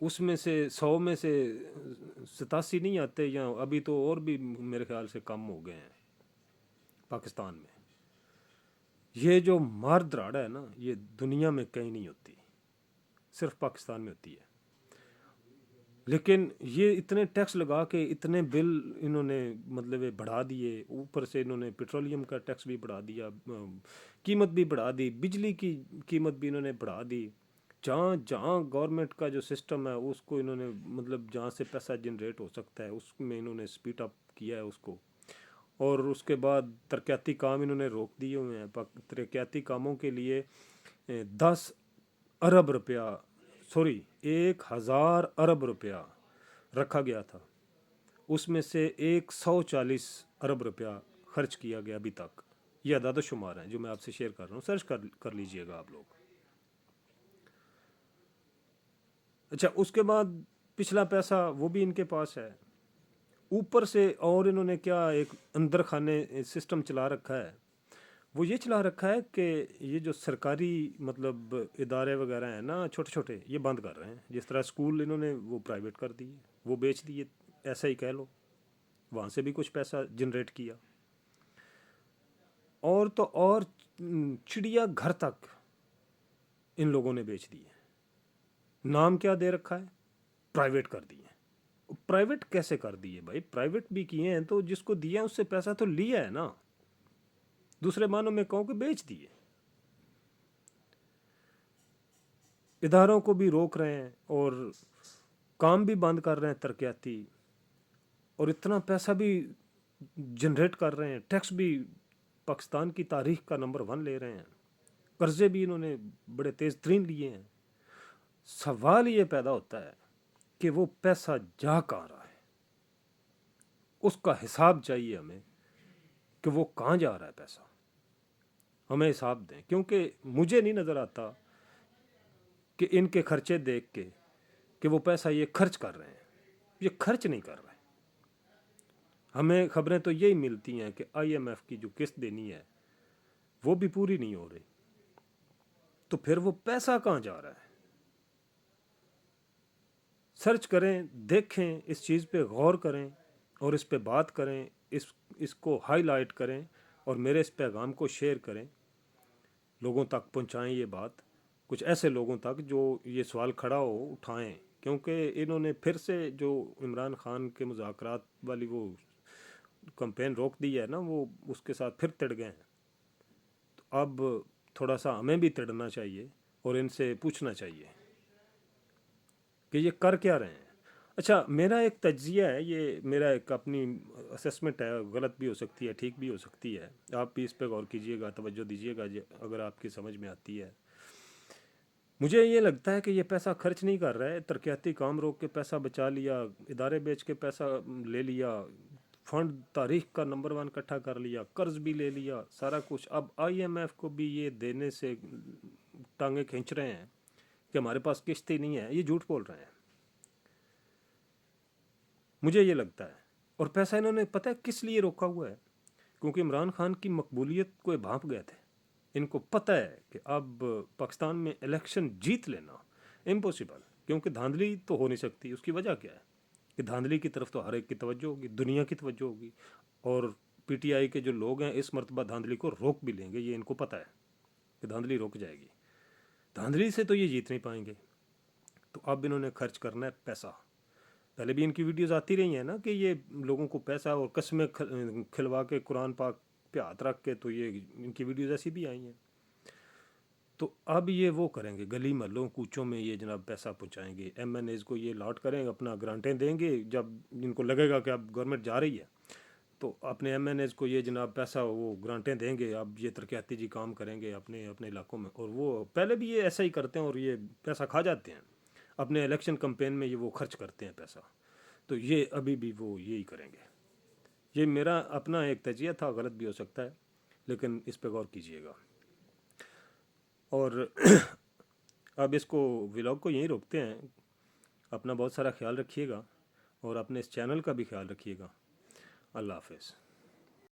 اس میں سے 100 میں سے 87 نہیں آتے، یا ابھی تو اور بھی میرے خیال سے کم ہو گئے ہیں پاکستان میں. یہ جو مار دراڑ ہے نا، یہ دنیا میں کہیں نہیں ہوتی، صرف پاکستان میں ہوتی ہے. لیکن یہ اتنے ٹیکس لگا کے اتنے بل انہوں نے مطلب بڑھا دیے، اوپر سے انہوں نے پیٹرولیم کا ٹیکس بھی بڑھا دیا، قیمت بھی بڑھا دی، بجلی کی قیمت بھی انہوں نے بڑھا دی. جہاں جہاں گورنمنٹ کا جو سسٹم ہے اس کو انہوں نے مطلب جہاں سے پیسہ جنریٹ ہو سکتا ہے اس میں انہوں نے سپیڈ اپ کیا ہے اس کو. اور اس کے بعد ترقیاتی کام انہوں نے روک دیے ہوئے ہیں. ترقیاتی کاموں کے لیے 10 ارب روپیہ 1000 ارب روپیہ رکھا گیا تھا، اس میں سے 140 ارب روپیہ خرچ کیا گیا ابھی تک. یہ اعداد و شمار ہیں جو میں آپ سے شیئر کر رہا ہوں، سرچ کر لیجئے گا آپ لوگ. اچھا، اس کے بعد پچھلا پیسہ وہ بھی ان کے پاس ہے. اوپر سے اور انہوں نے کیا ایک اندر خانے سسٹم چلا رکھا ہے. وہ یہ چلا رکھا ہے کہ یہ جو سرکاری مطلب ادارے وغیرہ ہیں نا چھوٹے چھوٹے، یہ بند کر رہے ہیں. جس طرح اسکول انہوں نے وہ پرائیویٹ کر دیے، وہ بیچ دیے، ایسا ہی کہہ لو. وہاں سے بھی کچھ پیسہ جنریٹ کیا. اور تو اور چڑیا گھر تک ان لوگوں نے بیچ دیے. نام کیا دے رکھا ہے؟ پرائیویٹ کر دیے. پرائیویٹ کیسے کر دیے بھائی؟ پرائیویٹ بھی کیے ہیں تو جس کو دیا اس سے پیسہ تو لیا ہے نا. دوسرے معنوں میں کہوں کہ بیچ دیے. اداروں کو بھی روک رہے ہیں اور کام بھی بند کر رہے ہیں ترقیاتی، اور اتنا پیسہ بھی جنریٹ کر رہے ہیں. ٹیکس بھی پاکستان کی تاریخ کا نمبر 1 لے رہے ہیں. قرضے بھی انہوں نے بڑے تیز ترین لیے ہیں. سوال یہ پیدا ہوتا ہے کہ وہ پیسہ جا کہاں رہا ہے؟ اس کا حساب چاہیے ہمیں کہ وہ کہاں جا رہا ہے پیسہ. ہمیں حساب دیں، کیونکہ مجھے نہیں نظر آتا کہ ان کے خرچے دیکھ کے کہ وہ پیسہ یہ خرچ کر رہے ہیں. یہ خرچ نہیں کر رہے. ہمیں خبریں تو یہی ملتی ہیں کہ آئی ایم ایف کی جو قسط دینی ہے وہ بھی پوری نہیں ہو رہی. تو پھر وہ پیسہ کہاں جا رہا ہے؟ سرچ کریں، دیکھیں، اس چیز پہ غور کریں اور اس پہ بات کریں، اس کو ہائی لائٹ کریں اور میرے اس پیغام کو شیئر کریں، لوگوں تک پہنچائیں یہ بات. کچھ ایسے لوگوں تک جو یہ سوال کھڑا ہو اٹھائیں، کیونکہ انہوں نے پھر سے جو عمران خان کے مذاکرات والی وہ کمپین روک دی ہے نا، وہ اس کے ساتھ پھر تڑ گئے ہیں. تو اب تھوڑا سا ہمیں بھی تڑنا چاہیے اور ان سے پوچھنا چاہیے کہ یہ کر کیا رہے ہیں. اچھا، میرا ایک تجزیہ ہے، یہ میرا ایک اپنی اسیسمنٹ ہے، غلط بھی ہو سکتی ہے، ٹھیک بھی ہو سکتی ہے. آپ بھی اس پہ غور کیجئے گا، توجہ دیجئے گا اگر آپ کی سمجھ میں آتی ہے. مجھے یہ لگتا ہے کہ یہ پیسہ خرچ نہیں کر رہا ہے. ترقیاتی کام روک کے پیسہ بچا لیا، ادارے بیچ کے پیسہ لے لیا، فنڈ تاریخ کا نمبر 1 اکٹھا کر لیا، قرض بھی لے لیا، سارا کچھ. اب آئی ایم ایف کو بھی یہ دینے سے ٹانگیں کھینچ رہے ہیں کہ ہمارے پاس قسط ہی نہیں ہے. یہ جھوٹ بول رہے ہیں، مجھے یہ لگتا ہے. اور پیسہ انہوں نے پتہ ہے کس لیے روکا ہوا ہے؟ کیونکہ عمران خان کی مقبولیت کو بھانپ گئے تھے. ان کو پتہ ہے کہ اب پاکستان میں الیکشن جیت لینا امپوسیبل، کیونکہ دھاندلی تو ہو نہیں سکتی. اس کی وجہ کیا ہے کہ دھاندلی کی طرف تو ہر ایک کی توجہ ہوگی، دنیا کی توجہ ہوگی، اور پی ٹی آئی کے جو لوگ ہیں اس مرتبہ دھاندلی کو روک بھی لیں گے. یہ ان کو پتہ ہے کہ دھاندلی روک جائے گی. دھاندلی سے تو یہ جیت نہیں پائیں گے. تو اب انہوں نے خرچ کرنا ہے پیسہ. پہلے بھی ان کی ویڈیوز آتی رہی ہیں نا کہ یہ لوگوں کو پیسہ اور قسمیں کھلوا کے قرآن پاک پہ ہاتھ رکھ کے، تو یہ ان کی ویڈیوز ایسی بھی آئی ہیں. تو اب یہ وہ کریں گے، گلی محلوں کوچوں میں یہ جناب پیسہ پہنچائیں گے. ایم این ایز کو یہ لاٹ کریں گے، اپنا گرانٹیں دیں گے. جب ان کو لگے گا کہ اب گورنمنٹ جا رہی ہے تو اپنے ایم این ایز کو یہ جناب پیسہ وہ گرانٹیں دیں گے. اب یہ ترقیاتی جی کام کریں گے اپنے اپنے علاقوں میں. اور وہ پہلے بھی یہ ایسا ہی کرتے ہیں اور یہ پیسہ کھا جاتے ہیں. اپنے الیکشن کمپین میں یہ وہ خرچ کرتے ہیں پیسہ. تو یہ ابھی بھی وہ یہی کریں گے. یہ میرا اپنا ایک تجزیہ تھا، غلط بھی ہو سکتا ہے، لیکن اس پہ غور کیجیے گا. اور اب اس کو ولاگ کو یہیں روکتے ہیں. اپنا بہت سارا خیال رکھیے گا اور اپنے اس چینل کا بھی خیال رکھیے گا. اللہ حافظ.